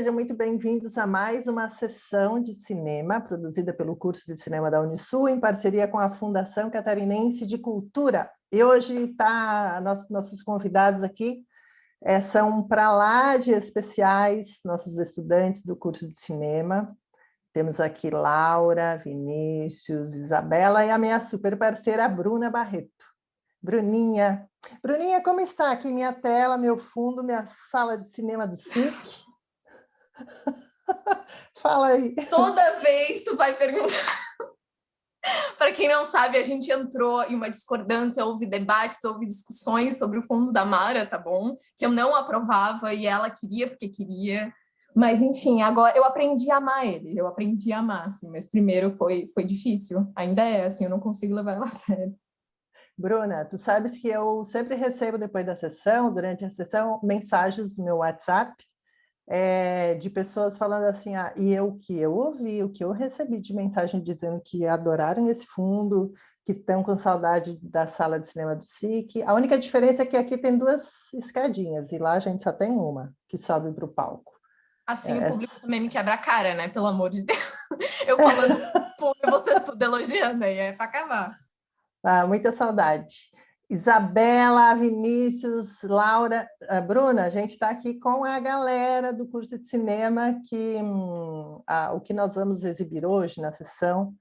sejam muito bem-vindos a mais uma sessão de cinema produzida pelo curso de cinema da Unisul, em parceria com a Fundação Catarinense de Cultura. E hoje nossos convidados aqui são para lá de especiais, nossos estudantes do curso de cinema. Temos aqui Laura, Vinícius, Isabela e a minha super parceira Bruna Barreto. Bruninha, como está aqui minha tela, meu fundo, minha sala de cinema do SIC? Fala aí. Toda vez tu vai perguntar. Para quem não sabe, a gente entrou em uma discordância, houve debates, houve discussões sobre o fundo da Mara, tá bom? Que eu não aprovava e ela queria porque queria. Mas, enfim, agora eu aprendi a amar ele, eu aprendi a amar, assim, mas primeiro foi difícil, ainda é, assim, eu não consigo levar ela a sério. Bruna, tu sabes que eu sempre recebo depois da sessão, durante a sessão, mensagens no meu WhatsApp de pessoas falando assim, e o que eu ouvi, o que eu recebi de mensagem dizendo que adoraram esse fundo, que estão com saudade da sala de cinema do SIC. A única diferença é que aqui tem 2 escadinhas, e lá a gente só tem uma, que sobe para o palco. Assim, o público também me quebra a cara, né? Pelo amor de Deus. Eu falando e vocês tudo elogiando, aí é para acabar. Muita saudade. Isabela, Vinícius, Laura, Bruna, a gente está aqui com a galera do curso de cinema, que o que nós vamos exibir hoje na sessão,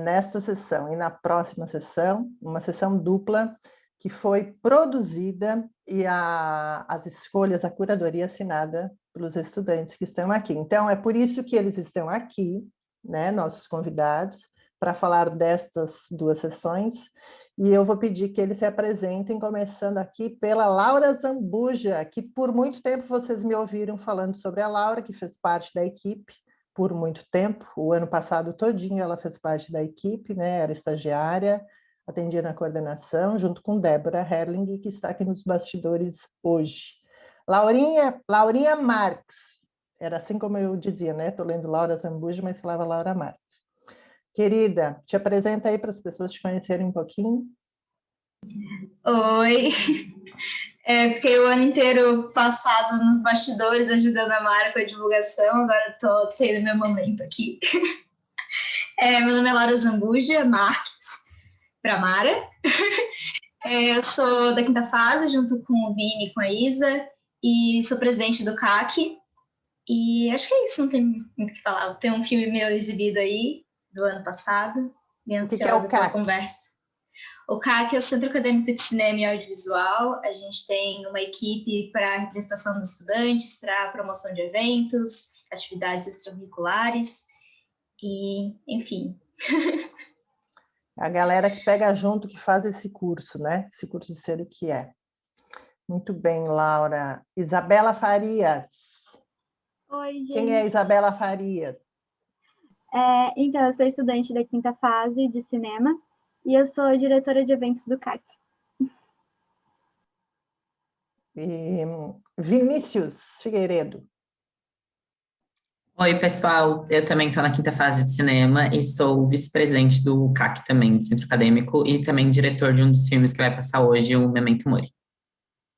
nesta sessão e na próxima sessão, uma sessão dupla, que foi produzida e as escolhas, a curadoria assinada pelos estudantes que estão aqui. Então, é por isso que eles estão aqui, né, nossos convidados, para falar destas 2 sessões, e eu vou pedir que eles se apresentem, começando aqui pela Laura Zambuja, que por muito tempo vocês me ouviram falando sobre a Laura, que fez parte da equipe por muito tempo, o ano passado todinho ela fez parte da equipe, né? Era estagiária, atendia na coordenação, junto com Débora Herling, que está aqui nos bastidores hoje. Laurinha Marques, era assim como eu dizia, né? Estou lendo Laura Zambuja, mas falava Laura Marques. Querida, te apresenta aí para as pessoas te conhecerem um pouquinho. Oi, fiquei o ano inteiro passado nos bastidores ajudando a Mara com a divulgação, agora estou tendo meu momento aqui. Meu nome é Laura Zambuja Marques, para Mara. Eu sou da quinta fase, junto com o Vini e com a Isa, e sou presidente do CAC. E acho que é isso, não tem muito o que falar. Tem um filme meu exibido aí, do ano passado, bem ansiosa pela conversa. O CAC é o Centro Acadêmico de Cinema e Audiovisual. A gente tem uma equipe para a representação dos estudantes, para a promoção de eventos, atividades extracurriculares, e, enfim. A galera que pega junto, que faz esse curso, né? Esse curso de ser o que é. Muito bem, Laura. Isabela Farias. Oi, gente. Quem é Isabela Farias? Então, eu sou estudante da quinta fase de cinema e eu sou diretora de eventos do CAC. E Vinícius Figueiredo. Oi, pessoal. Eu também estou na quinta fase de cinema e sou vice-presidente do CAC também, do Centro Acadêmico, e também diretor de um dos filmes que vai passar hoje, o Memento Mori.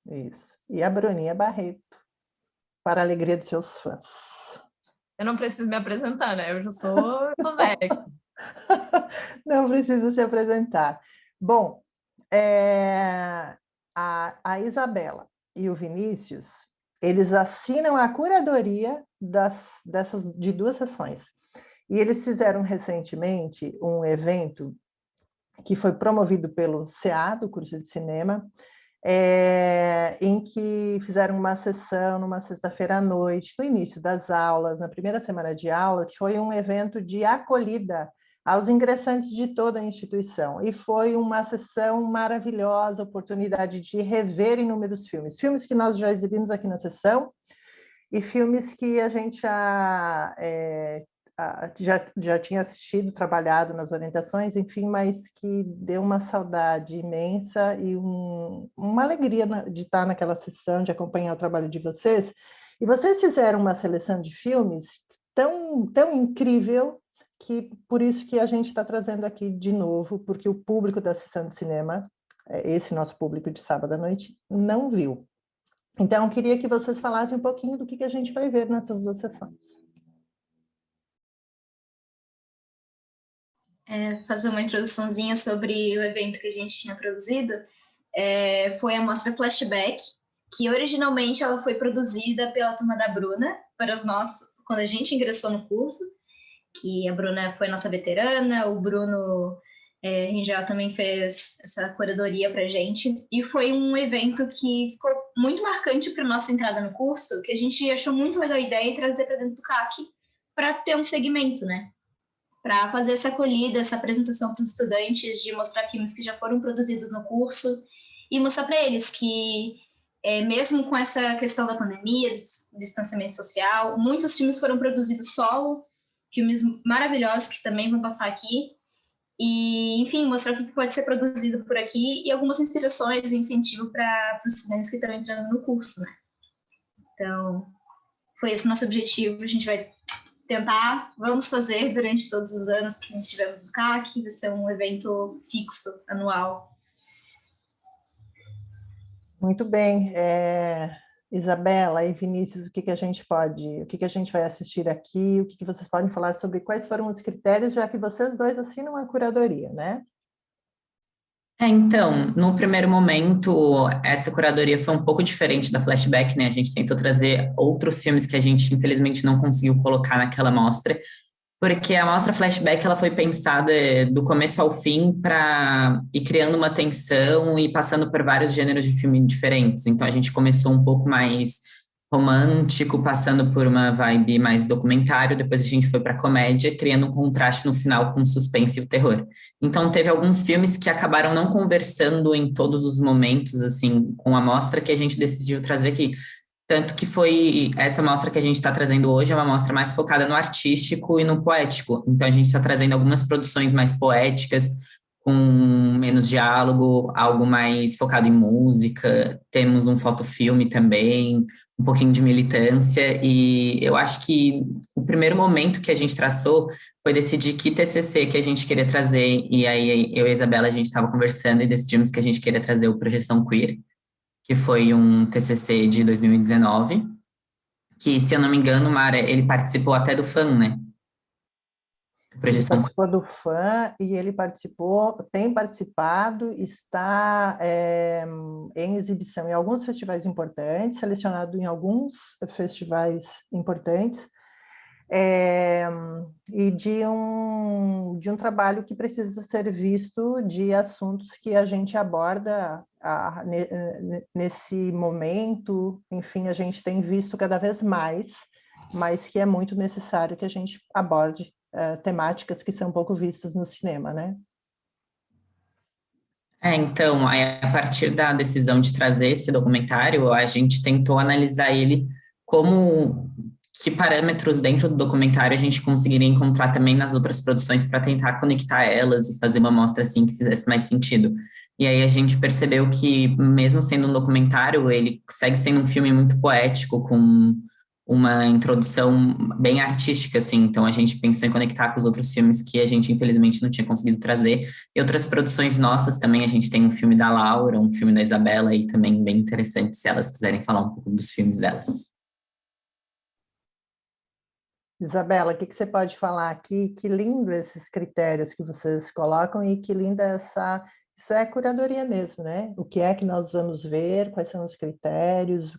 Isso. E a Bruninha Barreto, para a alegria dos seus fãs. Eu não preciso me apresentar, né? Eu já sou velha. Não precisa se apresentar. Bom, a Isabela e o Vinícius, eles assinam a curadoria de 2 sessões. E eles fizeram recentemente um evento que foi promovido pelo CA, do curso de cinema, em que fizeram uma sessão numa sexta-feira à noite, no início das aulas, na primeira semana de aula, que foi um evento de acolhida aos ingressantes de toda a instituição. E foi uma sessão maravilhosa, oportunidade de rever inúmeros filmes que nós já exibimos aqui na sessão, e filmes que a gente já tinha assistido, trabalhado nas orientações, enfim, mas que deu uma saudade imensa e uma alegria de estar naquela sessão, de acompanhar o trabalho de vocês. E vocês fizeram uma seleção de filmes tão incrível, que por isso que a gente está trazendo aqui de novo, porque o público da sessão de cinema, esse nosso público de sábado à noite, não viu. Então, eu queria que vocês falassem um pouquinho do que a gente vai ver nessas 2 sessões. Fazer uma introduçãozinha sobre o evento que a gente tinha produzido. Foi a mostra Flashback, que originalmente ela foi produzida pela turma da Bruna, para os nossos, quando a gente ingressou no curso, que a Bruna foi nossa veterana, o Bruno Ringel também fez essa curadoria para a gente, e foi um evento que ficou muito marcante para a nossa entrada no curso, que a gente achou muito legal a ideia de trazer para dentro do CAC, para ter um segmento, né? Para fazer essa acolhida, essa apresentação para os estudantes, de mostrar filmes que já foram produzidos no curso, e mostrar para eles que, mesmo com essa questão da pandemia, do distanciamento social, muitos filmes foram produzidos solo, filmes maravilhosos que também vão passar aqui, e, enfim, mostrar o que pode ser produzido por aqui e algumas inspirações e incentivo para os estudantes que estão entrando no curso, né? Então, foi esse o nosso objetivo. A gente vai vamos fazer durante todos os anos que nós estivemos no CAC, vai ser um evento fixo, anual. Muito bem. Isabela e Vinícius, o que a gente vai assistir aqui, o que vocês podem falar sobre quais foram os critérios, já que vocês dois assinam a curadoria, né? Então, no primeiro momento, essa curadoria foi um pouco diferente da Flashback, né? A gente tentou trazer outros filmes que a gente, infelizmente, não conseguiu colocar naquela mostra, porque a mostra Flashback ela foi pensada do começo ao fim para ir criando uma tensão e passando por vários gêneros de filme diferentes. Então, a gente começou um pouco mais romântico, passando por uma vibe mais documentário, depois a gente foi para comédia, criando um contraste no final com o suspense e o terror. Então, teve alguns filmes que acabaram não conversando em todos os momentos, assim, com a mostra que a gente decidiu trazer aqui. Tanto que foi essa mostra que a gente está trazendo hoje é uma mostra mais focada no artístico e no poético. Então, a gente está trazendo algumas produções mais poéticas, com menos diálogo, algo mais focado em música. Temos um fotofilme também, um pouquinho de militância, e eu acho que o primeiro momento que a gente traçou foi decidir que TCC que a gente queria trazer, e aí eu e a Isabela, a gente estava conversando e decidimos que a gente queria trazer o Projeção Queer, que foi um TCC de 2019, que, se eu não me engano, Mara, ele participou até do FAM, né? Ele Projeção Queer. participou do FAM e ele tem participado, está em exibição em alguns festivais importantes, selecionado em alguns festivais importantes, e de um trabalho que precisa ser visto, de assuntos que a gente aborda nesse momento. Enfim, a gente tem visto cada vez mais, mas que é muito necessário que a gente aborde temáticas que são pouco vistas no cinema, né? Então, aí, a partir da decisão de trazer esse documentário, a gente tentou analisar ele como que parâmetros dentro do documentário a gente conseguiria encontrar também nas outras produções para tentar conectar elas e fazer uma mostra assim que fizesse mais sentido. E aí a gente percebeu que, mesmo sendo um documentário, ele segue sendo um filme muito poético, com uma introdução bem artística, assim. Então a gente pensou em conectar com os outros filmes que a gente, infelizmente, não tinha conseguido trazer. E outras produções nossas também, a gente tem um filme da Laura, um filme da Isabela, e também bem interessante, se elas quiserem falar um pouco dos filmes delas. Isabela, o que você pode falar aqui? Que lindo esses critérios que vocês colocam e que linda isso é curadoria mesmo, né? O que é que nós vamos ver, quais são os critérios,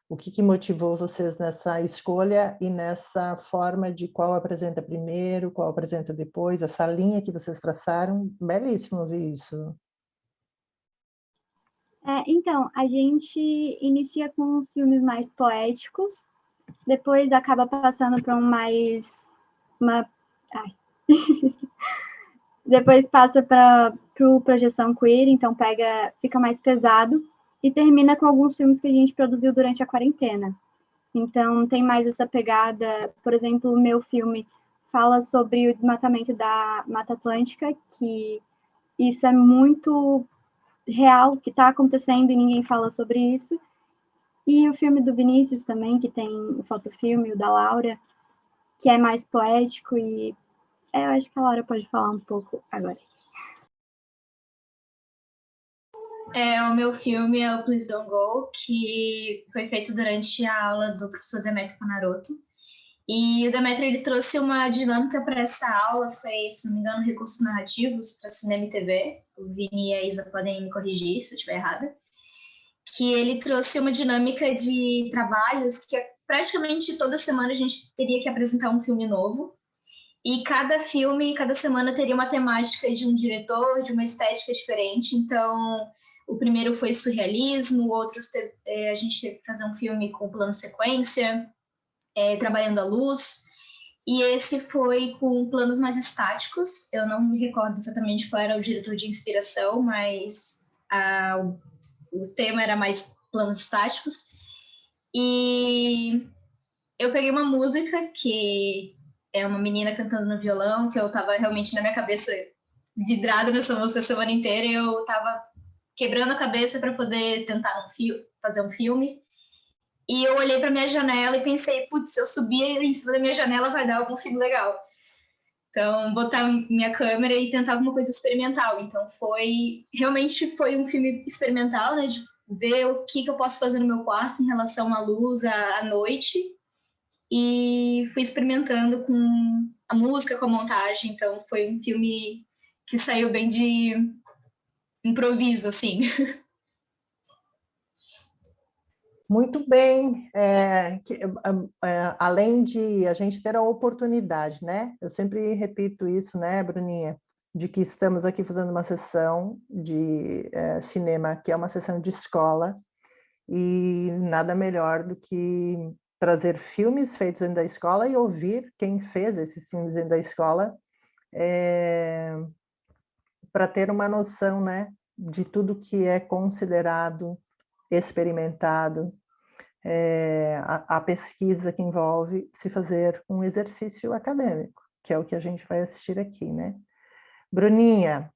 o que motivou vocês nessa escolha e nessa forma de qual apresenta primeiro, qual apresenta depois, essa linha que vocês traçaram, belíssimo ouvir isso. Então, a gente inicia com filmes mais poéticos, depois acaba passando para depois passa para o Projeção Queer, então fica mais pesado, e termina com alguns filmes que a gente produziu durante a quarentena. Então, tem mais essa pegada. Por exemplo, o meu filme fala sobre o desmatamento da Mata Atlântica, que isso é muito real, que está acontecendo e ninguém fala sobre isso. E o filme do Vinícius também, que tem o fotofilme, o da Laura, que é mais poético, e eu acho que a Laura pode falar um pouco agora. O meu filme é o Please Don't Go, que foi feito durante a aula do professor Demetrio Panaroto. E o Demetrio, ele trouxe uma dinâmica para essa aula, foi, se não me engano, recursos narrativos para cinema e TV. O Vini e a Isa podem me corrigir se eu estiver errada. Que ele trouxe uma dinâmica de trabalhos que praticamente toda semana a gente teria que apresentar um filme novo. E cada filme, cada semana teria uma temática de um diretor, de uma estética diferente. Então, o primeiro foi surrealismo, outros a gente teve que fazer um filme com plano sequência, trabalhando a luz. E esse foi com planos mais estáticos. Eu não me recordo exatamente qual era o diretor de inspiração, mas o tema era mais planos estáticos. E eu peguei uma música que é uma menina cantando no violão, que eu tava realmente na minha cabeça vidrada nessa música a semana inteira, e eu tava quebrando a cabeça para poder tentar fazer um filme. E eu olhei para minha janela e pensei, putz, se eu subir em cima da minha janela vai dar algum filme legal. Então, botar minha câmera e tentar alguma coisa experimental. Então, realmente foi um filme experimental, né, de ver o que eu posso fazer no meu quarto em relação à luz, à noite. E fui experimentando com a música, com a montagem. Então, foi um filme que saiu bem de improviso, assim. Muito bem, além de a gente ter a oportunidade, né? Eu sempre repito isso, né, Bruninha? De que estamos aqui fazendo uma sessão de cinema, que é uma sessão de escola, e nada melhor do que trazer filmes feitos dentro da escola e ouvir quem fez esses filmes dentro da escola, para ter uma noção, né, de tudo que é considerado experimentado, a pesquisa que envolve se fazer um exercício acadêmico, que é o que a gente vai assistir aqui, né? Bruninha,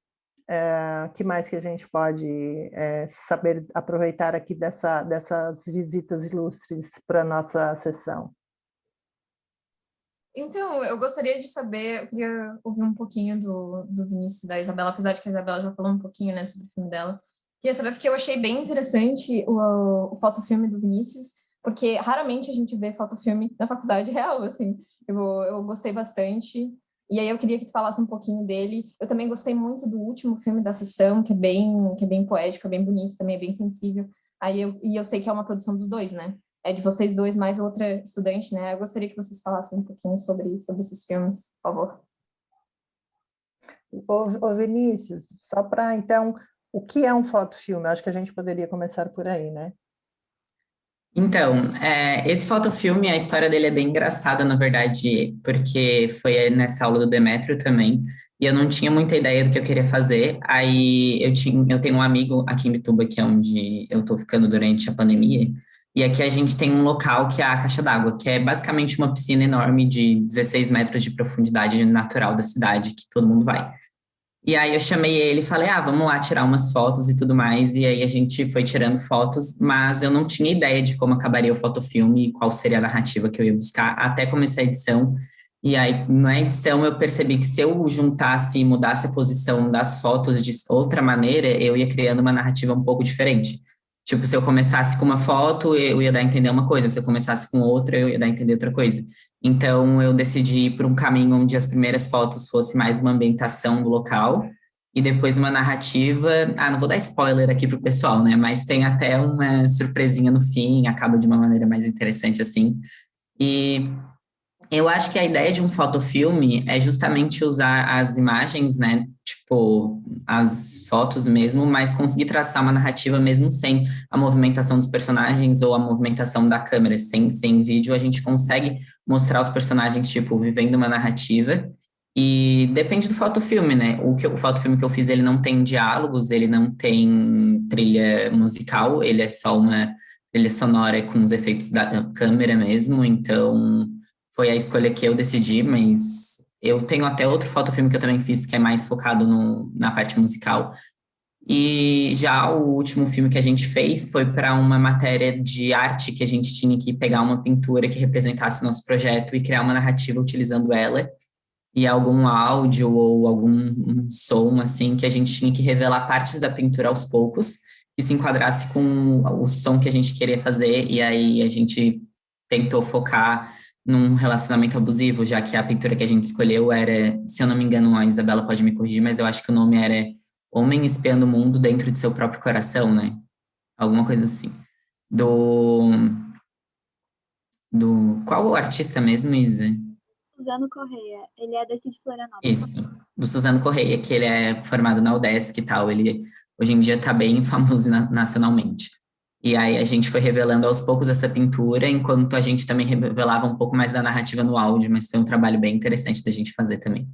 que mais que a gente pode saber aproveitar aqui dessas visitas ilustres para a nossa sessão? Então, eu gostaria de saber, eu queria ouvir um pouquinho do Vinícius e da Isabela, apesar de que a Isabela já falou um pouquinho, né, sobre o filme dela. Queria saber porque eu achei bem interessante o fotofilme do Vinícius, porque raramente a gente vê fotofilme na faculdade real, assim. Eu gostei bastante. E aí eu queria que tu falasse um pouquinho dele. Eu também gostei muito do último filme da sessão, que é bem poético, é bem bonito, também é bem sensível. E eu sei que é uma produção dos dois, né? É de vocês dois mais outra estudante, né? Eu gostaria que vocês falassem um pouquinho sobre esses filmes, por favor. Ô Vinícius, só para, então, o que é um fotofilme? Acho que a gente poderia começar por aí, né? Então, esse fotofilme, a história dele é bem engraçada, na verdade, porque foi nessa aula do Demetrio também, e eu não tinha muita ideia do que eu queria fazer. Aí eu tenho um amigo aqui em Bituba, que é onde eu tô ficando durante a pandemia, e aqui a gente tem um local que é a Caixa d'Água, que é basicamente uma piscina enorme de 16 metros de profundidade natural da cidade, que todo mundo vai. E aí eu chamei ele e falei, vamos lá tirar umas fotos e tudo mais. E aí a gente foi tirando fotos, mas eu não tinha ideia de como acabaria o fotofilme e qual seria a narrativa que eu ia buscar, até começar a edição. E aí, na edição, eu percebi que se eu juntasse e mudasse a posição das fotos de outra maneira, eu ia criando uma narrativa um pouco diferente. Tipo, se eu começasse com uma foto, eu ia dar a entender uma coisa. Se eu começasse com outra, eu ia dar a entender outra coisa. Então, eu decidi ir por um caminho onde as primeiras fotos fossem mais uma ambientação do local e depois uma narrativa. Não vou dar spoiler aqui pro pessoal, né? Mas tem até uma surpresinha no fim, acaba de uma maneira mais interessante assim. E eu acho que a ideia de um fotofilme é justamente usar as imagens, né? Tipo, as fotos mesmo, mas conseguir traçar uma narrativa mesmo sem a movimentação dos personagens ou a movimentação da câmera. Sem vídeo, a gente consegue mostrar os personagens, tipo, vivendo uma narrativa. E depende do fotofilme, né? O fotofilme que eu fiz, ele não tem diálogos, ele não tem trilha musical, ele é só uma trilha sonora com os efeitos da câmera mesmo, então foi a escolha que eu decidi, mas eu tenho até outro fotofilme que eu também fiz, que é mais focado na parte musical. E já o último filme que a gente fez foi para uma matéria de arte que a gente tinha que pegar uma pintura que representasse o nosso projeto e criar uma narrativa utilizando ela e algum áudio ou algum som, assim, que a gente tinha que revelar partes da pintura aos poucos que se enquadrasse com o som que a gente queria fazer, e aí a gente tentou focar num relacionamento abusivo, já que a pintura que a gente escolheu era, se eu não me engano, a Isabela pode me corrigir, mas eu acho que o nome era Homem Espiando o Mundo Dentro de Seu Próprio Coração, né? Alguma coisa assim. Do... Qual o artista mesmo, Isa? Suzano Correia, ele é daqui de Florianópolis. Isso, do Suzano Correia, que ele é formado na UDESC e tal, ele hoje em dia está bem famoso nacionalmente. E aí a gente foi revelando aos poucos essa pintura, enquanto a gente também revelava um pouco mais da narrativa no áudio, mas foi um trabalho bem interessante da gente fazer também.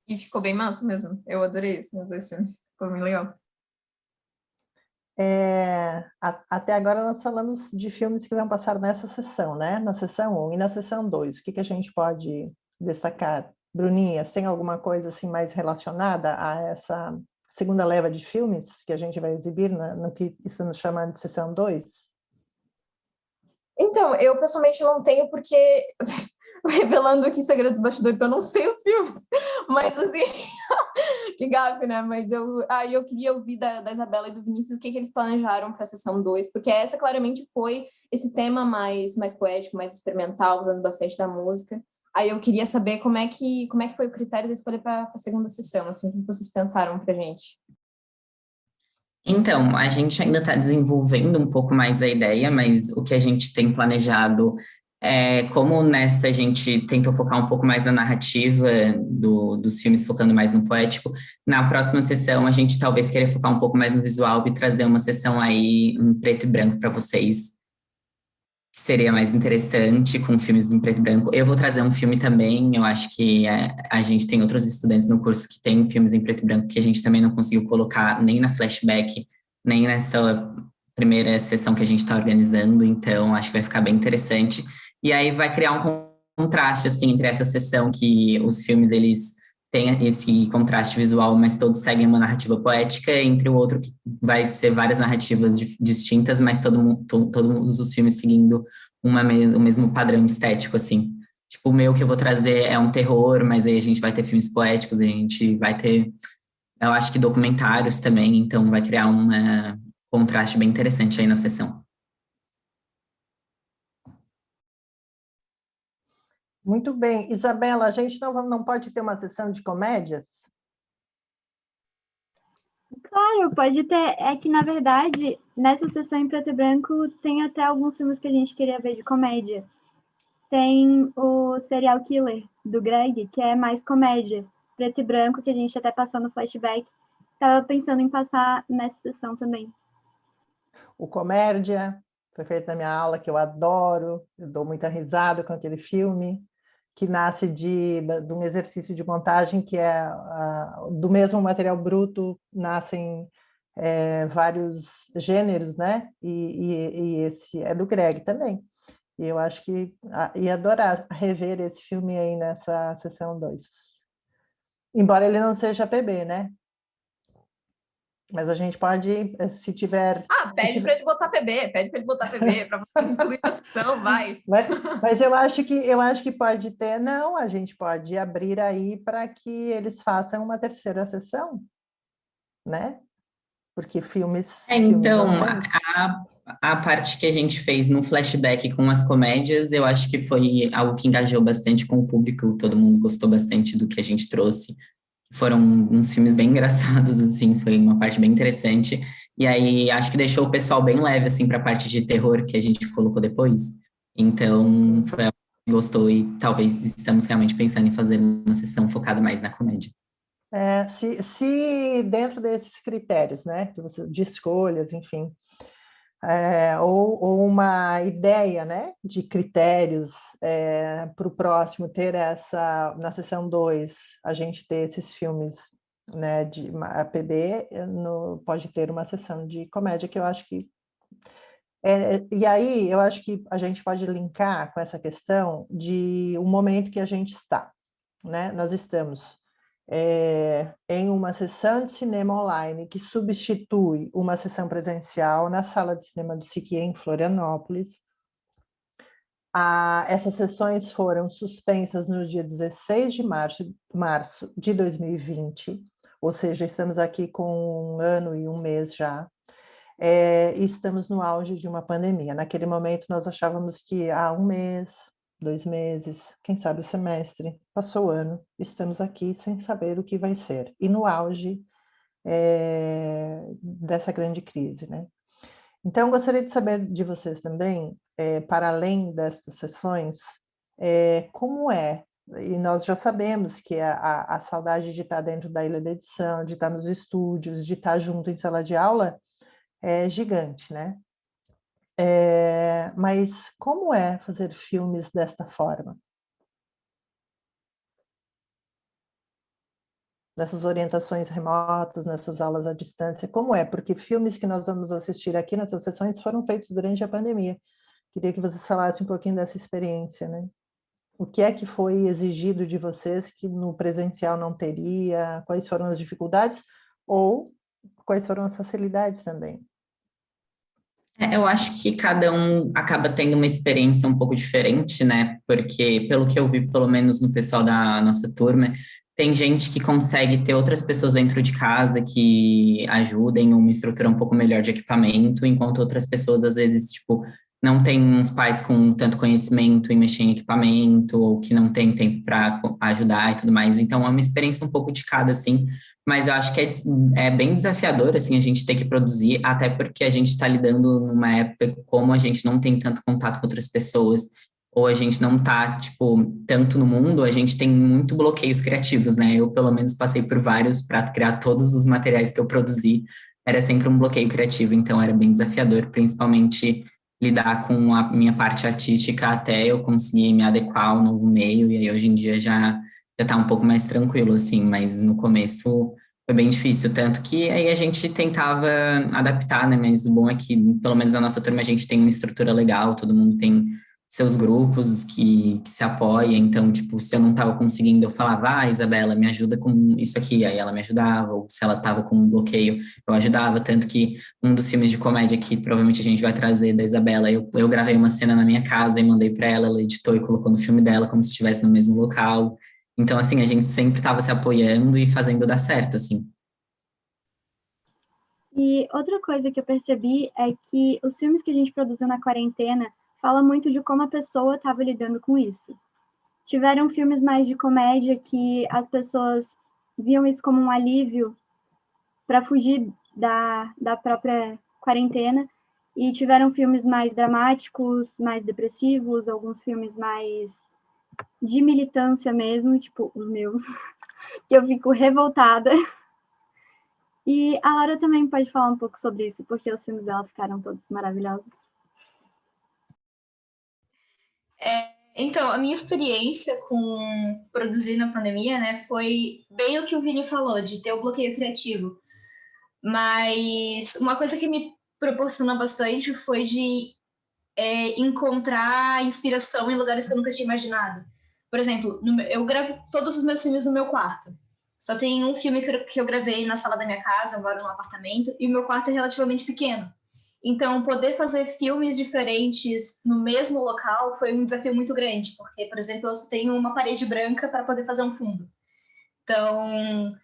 E ficou bem massa mesmo. Eu adorei esses dois filmes. Ficou bem legal. Até agora nós falamos de filmes que vão passar nessa sessão, né? Na sessão 1 e na sessão 2. O que a gente pode destacar? Bruninha, tem alguma coisa assim mais relacionada a essa segunda leva de filmes que a gente vai exibir no que estamos chamando de sessão 2? Então, eu pessoalmente não tenho, porque revelando aqui segredos dos bastidores, eu não sei os filmes, mas assim, que gafe, né? Mas eu queria ouvir da Isabela e do Vinícius o que eles planejaram para a sessão 2, porque essa claramente foi esse tema mais poético, mais experimental, usando bastante da música. Aí eu queria saber como é que foi o critério de escolher para a segunda sessão, assim, o que vocês pensaram pra gente? Então, a gente ainda está desenvolvendo um pouco mais a ideia, mas o que a gente tem planejado é, como nessa a gente tentou focar um pouco mais na narrativa dos filmes, focando mais no poético, na próxima sessão a gente talvez queira focar um pouco mais no visual e trazer uma sessão aí em preto e branco para vocês, que seria mais interessante, com filmes em preto e branco. Eu vou trazer um filme também, eu acho que a gente tem outros estudantes no curso que tem filmes em preto e branco que a gente também não conseguiu colocar nem na flashback, nem nessa primeira sessão que a gente está organizando, então acho que vai ficar bem interessante. E aí vai criar um contraste, assim, entre essa sessão que os filmes, eles têm esse contraste visual, mas todos seguem uma narrativa poética, entre o outro que vai ser várias narrativas distintas, mas todos os filmes seguindo o mesmo padrão estético, assim. Tipo, o meu que eu vou trazer é um terror, mas aí a gente vai ter filmes poéticos, a gente vai ter, eu acho que documentários também, então vai criar um contraste bem interessante aí na sessão. Muito bem. Isabela, a gente não pode ter uma sessão de comédias? Claro, pode ter. É que, na verdade, nessa sessão em preto e branco, tem até alguns filmes que a gente queria ver de comédia. Tem o Serial Killer, do Greg, que é mais comédia. Preto e branco, que a gente até passou no flashback. Estava pensando em passar nessa sessão também. O Comédia, foi feito na minha aula, que eu adoro, eu dou muita risada com aquele filme, que nasce de um exercício de montagem que é do mesmo material bruto, nascem vários gêneros, né? E esse é do Greg também. E eu acho que ia adorar rever esse filme aí nessa sessão 2. Embora ele não seja PB, né? Mas a gente pode, se tiver... Pede para ele botar PB, para incluir a sessão, vai. Mas eu acho que pode ter, não, a gente pode abrir aí para que eles façam uma terceira sessão, né? Porque filmes... Então, filmes a parte que a gente fez no flashback com as comédias, eu acho que foi algo que engajou bastante com o público, todo mundo gostou bastante do que a gente trouxe. Foram uns filmes bem engraçados, assim, foi uma parte bem interessante. E aí, acho que deixou o pessoal bem leve, assim, para a parte de terror que a gente colocou depois. Então, foi algo que gostou e talvez estamos realmente pensando em fazer uma sessão focada mais na comédia. se dentro desses critérios, né, de escolhas, enfim, ou uma ideia, né, de critérios para o próximo ter na sessão 2, a gente ter esses filmes, né, de APB, pode ter uma sessão de comédia, que eu acho que... e aí, eu acho que a gente pode linkar com essa questão de o momento que a gente está, né? Nós estamos em uma sessão de cinema online que substitui uma sessão presencial na sala de cinema do Siquie, em Florianópolis. Essas sessões foram suspensas no dia 16 de março de 2020, ou seja, estamos aqui com 1 ano e 1 mês já, e estamos no auge de uma pandemia. Naquele momento, nós achávamos que 1 mês, 2 meses, quem sabe o semestre, passou o ano, estamos aqui sem saber o que vai ser, e no auge dessa grande crise, né? Então, gostaria de saber de vocês também, para além destas sessões, como é, e nós já sabemos que a saudade de estar dentro da ilha da edição, de estar nos estúdios, de estar junto em sala de aula, é gigante, né? Mas como é fazer filmes desta forma? Nessas orientações remotas, nessas aulas à distância, como é? Porque filmes que nós vamos assistir aqui nessas sessões foram feitos durante a pandemia. Queria que vocês falassem um pouquinho dessa experiência, né? O que é que foi exigido de vocês que no presencial não teria? Quais foram as dificuldades? Ou quais foram as facilidades também? Eu acho que cada um acaba tendo uma experiência um pouco diferente, né? Porque, pelo que eu vi, pelo menos no pessoal da nossa turma, tem gente que consegue ter outras pessoas dentro de casa que ajudem uma estrutura um pouco melhor de equipamento, enquanto outras pessoas, às vezes, tipo, não têm uns pais com tanto conhecimento em mexer em equipamento, ou que não tem tempo para ajudar e tudo mais. Então, é uma experiência um pouco de cada, assim. Mas eu acho que é bem desafiador, assim, a gente ter que produzir, até porque a gente está lidando numa época como a gente não tem tanto contato com outras pessoas, ou a gente não tá, tipo, tanto no mundo, a gente tem muito bloqueios criativos, né? Eu, pelo menos, passei por vários para criar todos os materiais que eu produzi. Era sempre um bloqueio criativo, então era bem desafiador, principalmente lidar com a minha parte artística até eu conseguir me adequar ao novo meio, e aí hoje em dia já tá um pouco mais tranquilo, assim, mas no começo foi bem difícil, tanto que aí a gente tentava adaptar, né, mas o bom é que, pelo menos na nossa turma, a gente tem uma estrutura legal, todo mundo tem seus grupos que se apoia, então, tipo, se eu não tava conseguindo, eu falava, Isabela, me ajuda com isso aqui, aí ela me ajudava, ou se ela tava com um bloqueio, eu ajudava, tanto que um dos filmes de comédia que provavelmente a gente vai trazer da Isabela, eu gravei uma cena na minha casa e mandei para ela, ela editou e colocou no filme dela, como se estivesse no mesmo local. Então, assim, a gente sempre estava se apoiando e fazendo dar certo, assim. E outra coisa que eu percebi é que os filmes que a gente produziu na quarentena falam muito de como a pessoa estava lidando com isso. Tiveram filmes mais de comédia que as pessoas viam isso como um alívio para fugir da própria quarentena, e tiveram filmes mais dramáticos, mais depressivos, alguns filmes mais de militância mesmo, tipo os meus, que eu fico revoltada. E a Laura também pode falar um pouco sobre isso, porque os filmes dela ficaram todos maravilhosos. Então, a minha experiência com produzir na pandemia, né, foi bem o que o Vini falou, de ter o bloqueio criativo. Mas uma coisa que me proporcionou bastante foi de encontrar inspiração em lugares que eu nunca tinha imaginado. Por exemplo, eu gravo todos os meus filmes no meu quarto. Só tem um filme que eu gravei na sala da minha casa, eu moro num apartamento, e o meu quarto é relativamente pequeno. Então, poder fazer filmes diferentes no mesmo local foi um desafio muito grande, porque, por exemplo, eu só tenho uma parede branca para poder fazer um fundo. Então,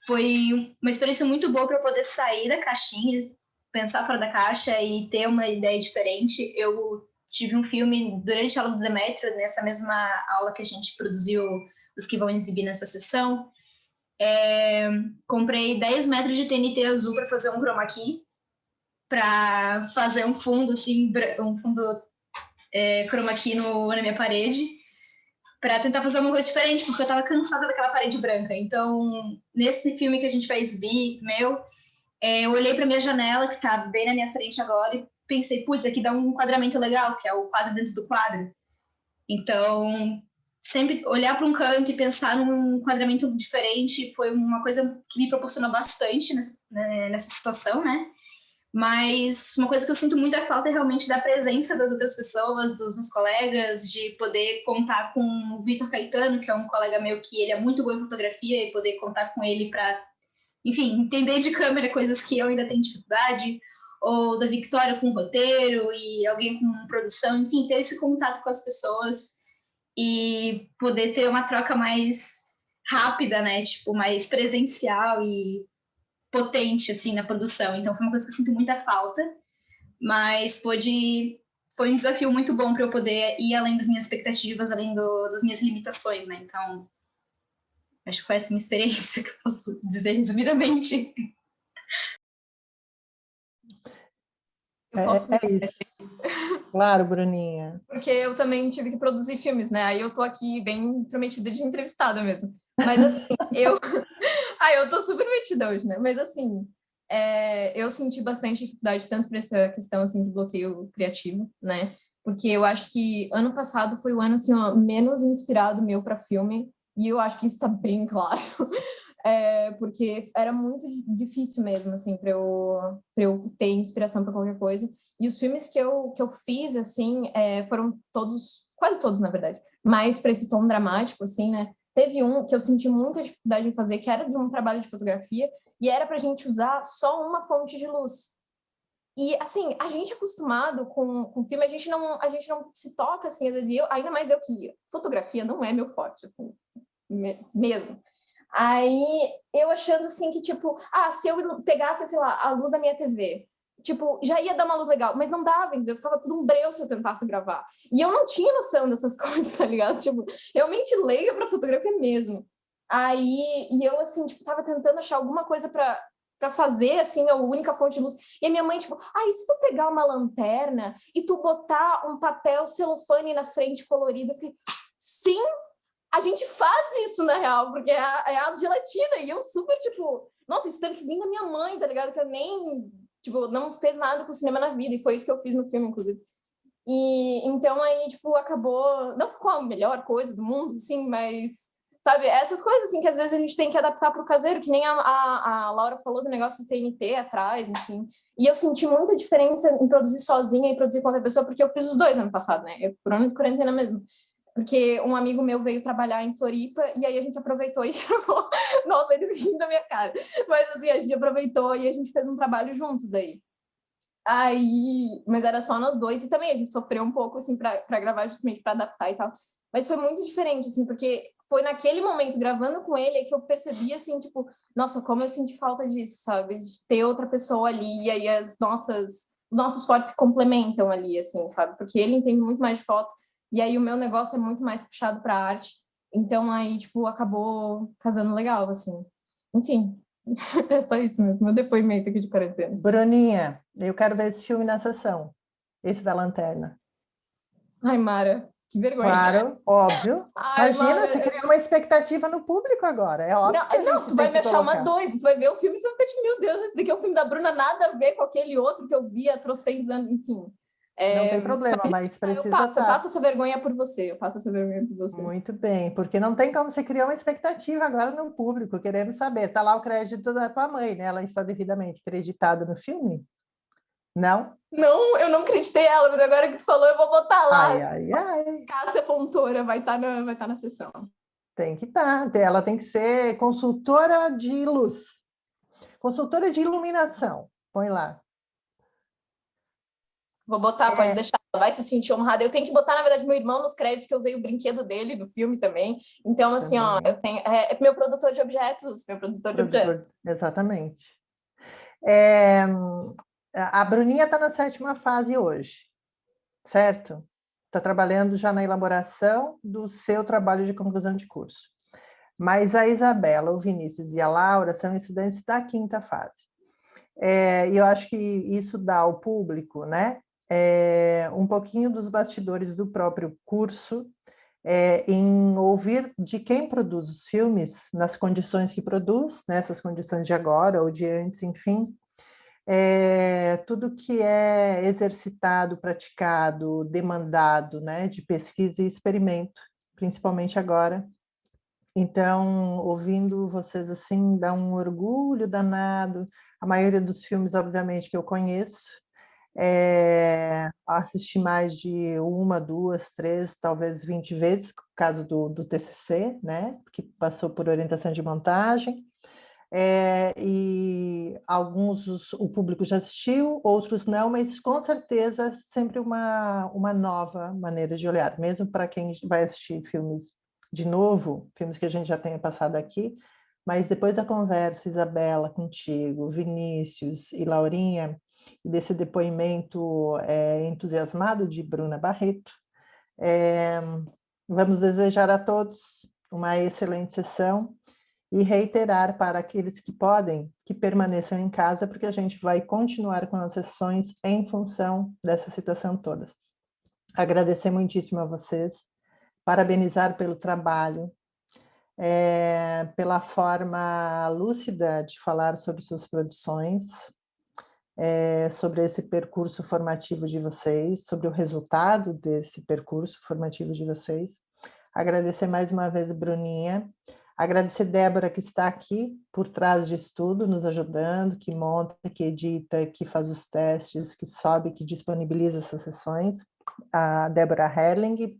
foi uma experiência muito boa para poder sair da caixinha, pensar fora da caixa e ter uma ideia diferente. Eu tive um filme durante a aula do Demetrio, nessa mesma aula que a gente produziu, os que vão exibir nessa sessão. Comprei 10 metros de TNT azul para fazer um chroma key, para fazer um fundo, assim, um fundo chroma key na minha parede, para tentar fazer uma coisa diferente, porque eu estava cansada daquela parede branca. Então, nesse filme que a gente vai exibir, eu olhei para minha janela, que está bem na minha frente agora, e pensei, putz, aqui dá um enquadramento legal, que é o quadro dentro do quadro. Então, sempre olhar para um canto e pensar num enquadramento diferente foi uma coisa que me proporcionou bastante nessa situação, né? Mas uma coisa que eu sinto muita falta é realmente da presença das outras pessoas, dos meus colegas, de poder contar com o Vitor Caetano, que é um colega meu que ele é muito bom em fotografia, e poder contar com ele para, enfim, entender de câmera coisas que eu ainda tenho dificuldade, ou da Victoria com roteiro e alguém com produção, enfim, ter esse contato com as pessoas e poder ter uma troca mais rápida, né? Tipo, mais presencial e potente, assim, na produção. Então, foi uma coisa que eu sinto muita falta, mas foi um desafio muito bom para eu poder ir além das minhas expectativas, além das minhas limitações, né? Então, acho que foi essa minha experiência que eu posso dizer resumidamente. Eu posso me... isso. Claro, Bruninha. Porque eu também tive que produzir filmes, né? Aí eu tô aqui bem prometida de entrevistada mesmo. Mas assim, eu... Ai, eu tô super metida hoje, né? Mas assim, eu senti bastante dificuldade tanto para essa questão assim, de bloqueio criativo, né? Porque eu acho que ano passado foi o ano assim, ó, menos inspirado meu para filme, e eu acho que isso tá bem claro. Porque era muito difícil mesmo, assim, para eu ter inspiração para qualquer coisa. E os filmes que eu fiz, assim, foram todos, quase todos, na verdade, mais para esse tom dramático, assim, né? Teve um que eu senti muita dificuldade em fazer, que era de um trabalho de fotografia, e era para a gente usar só uma fonte de luz. E, assim, a gente é acostumado com filme, a gente não se toca, assim, às vezes, ainda mais eu que fotografia não é meu forte, assim, mesmo. Aí eu achando assim que, tipo, se eu pegasse, sei lá, a luz da minha TV, tipo, já ia dar uma luz legal, mas não dava, entendeu? Ficava tudo um breu se eu tentasse gravar. E eu não tinha noção dessas coisas, tá ligado? Tipo, realmente leiga pra fotografia mesmo. Aí, e eu, assim, tipo, tava tentando achar alguma coisa pra fazer, assim, a única fonte de luz. E a minha mãe, tipo, e se tu pegar uma lanterna e tu botar um papel celofane na frente colorido? Eu fiquei, sim, a gente faz isso, na real, porque é a gelatina, e eu super, tipo, nossa, isso teve que vir da minha mãe, tá ligado? Que eu nem, tipo, não fez nada com o cinema na vida, e foi isso que eu fiz no filme, inclusive. E então aí, tipo, acabou, não ficou a melhor coisa do mundo, sim, mas, sabe, essas coisas, assim, que às vezes a gente tem que adaptar pro caseiro, que nem a Laura falou do negócio do TNT atrás, enfim. E eu senti muita diferença em produzir sozinha e produzir com outra pessoa, porque eu fiz os dois ano passado, né? Eu por ano de quarentena mesmo. Porque um amigo meu veio trabalhar em Floripa e aí a gente aproveitou e gravou. Nossa, eles rindo da minha cara. Mas assim, a gente aproveitou e a gente fez um trabalho juntos aí. Mas era só nós dois e também a gente sofreu um pouco, assim, para gravar justamente para adaptar e tal. Mas foi muito diferente, assim, porque foi naquele momento, gravando com ele, que eu percebi, assim, tipo, nossa, como eu senti falta disso, sabe? De ter outra pessoa ali e aí nossos fortes se complementam ali, assim, sabe? Porque ele entende muito mais de foto e aí o meu negócio é muito mais puxado para arte. Então aí, tipo, acabou casando legal, assim. Enfim, é só isso mesmo, meu depoimento aqui de quarentena. Bruninha, eu quero ver esse filme na sessão, esse da lanterna. Ai, Mara, que vergonha. Claro, óbvio. Ai, Imagina, Mara, você cria uma expectativa no público agora. É óbvio que a não, gente tu tem vai me que achar uma colocar. doida, tu vai ver o filme e tu vai ficar tipo, meu Deus, esse daqui é o filme da Bruna, nada a ver com aquele outro que eu vi há trocentos anos, enfim. Não tem problema, mas Eu precisa passo, eu estar passo essa vergonha por você, eu passo essa vergonha por você. muito bem, porque não tem como você criar uma expectativa agora no público, queremos saber. Está lá o crédito da tua mãe, né? Ela está devidamente creditada no filme? Não? Não, eu não acreditei ela, mas agora que tu falou, eu vou botar lá. Ai, ai, ai. Cássia Fontoura vai estar na sessão. Tem que estar. Ela tem que ser consultora de luz, consultora de iluminação. Põe lá. Vou botar, pode deixar, ela vai se sentir honrada. Eu tenho que botar, na verdade, meu irmão nos créditos, que eu usei o brinquedo dele no filme também. Então, assim, ó, Também. eu tenho. É meu produtor de objetos, meu produtor de objetos. Exatamente. É, a Bruninha está na 7ª fase hoje, certo? Está trabalhando já na elaboração do seu trabalho de conclusão de curso. Mas a Isabela, o Vinícius e a Laura são estudantes da 5ª fase. E eu acho que isso dá ao público, né, um pouquinho dos bastidores do próprio curso, em ouvir de quem produz os filmes, nas condições que produz, nessas condições de agora ou de antes, enfim, tudo que é exercitado, praticado, demandado, né, de pesquisa e experimento, principalmente agora. Então, ouvindo vocês assim, dá um orgulho danado. A maioria dos filmes, obviamente, que eu conheço, assisti mais de uma, duas, três, talvez 20 vezes, no caso do TCC, né, que passou por orientação de montagem. E alguns o público já assistiu, outros não, mas com certeza sempre uma nova maneira de olhar, mesmo para quem vai assistir filmes de novo, filmes que a gente já tenha passado aqui, mas depois da conversa, Isabela, contigo, Vinícius e Laurinha, e desse depoimento entusiasmado de Bruna Barreto, vamos desejar a todos uma excelente sessão e reiterar para aqueles que podem que permaneçam em casa, porque a gente vai continuar com as sessões em função dessa situação toda. Agradecer muitíssimo a vocês, parabenizar pelo trabalho, pela forma lúcida de falar sobre suas produções, sobre esse percurso formativo de vocês, sobre o resultado desse percurso formativo de vocês. Agradecer mais uma vez, Bruninha. Agradecer Débora, que está aqui por trás disso tudo, nos ajudando, que monta, que edita, que faz os testes, que sobe, que disponibiliza essas sessões. A Débora Herling,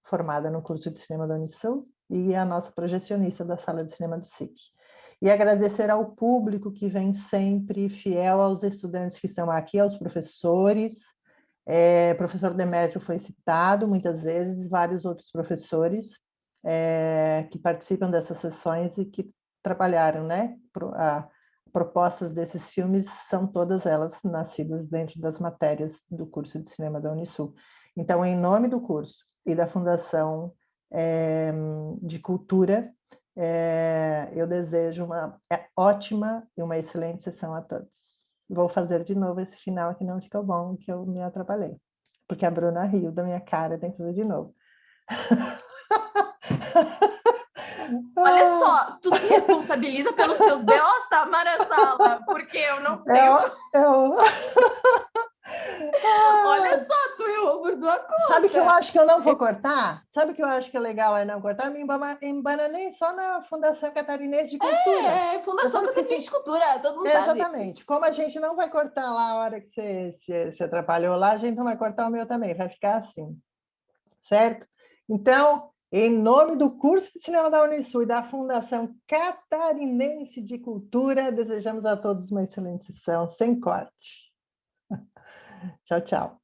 formada no curso de cinema da Unisul, e a nossa projecionista da Sala de Cinema do SIC. E agradecer ao público que vem sempre fiel, aos estudantes que estão aqui, aos professores. Professor Demétrio foi citado muitas vezes, vários outros professores que participam dessas sessões e que trabalharam, né? Propostas desses filmes são todas elas nascidas dentro das matérias do curso de cinema da Unisul. Então, em nome do curso e da Fundação de Cultura, eu desejo uma ótima e uma excelente sessão a todos. Vou fazer de novo esse final que não ficou bom, que eu me atrapalhei. Porque a Bruna riu da minha cara, tem que fazer de novo. Olha só, tu se responsabiliza pelos teus B.O.s, tá, Mara Sala? Porque eu não tenho... Olha só, tu errou por tua conta. Sabe que eu acho que eu não vou cortar? Sabe que eu acho que é legal não cortar? Me embananei só na Fundação Catarinense de Cultura. Fundação Catarinense de Cultura, todo mundo sabe. Exatamente. Como a gente não vai cortar lá a hora que você se atrapalhou lá, a gente não vai cortar o meu também, vai ficar assim. Certo? Então, em nome do curso de cinema da Unisul e da Fundação Catarinense de Cultura, desejamos a todos uma excelente sessão, sem corte. Tchau, tchau.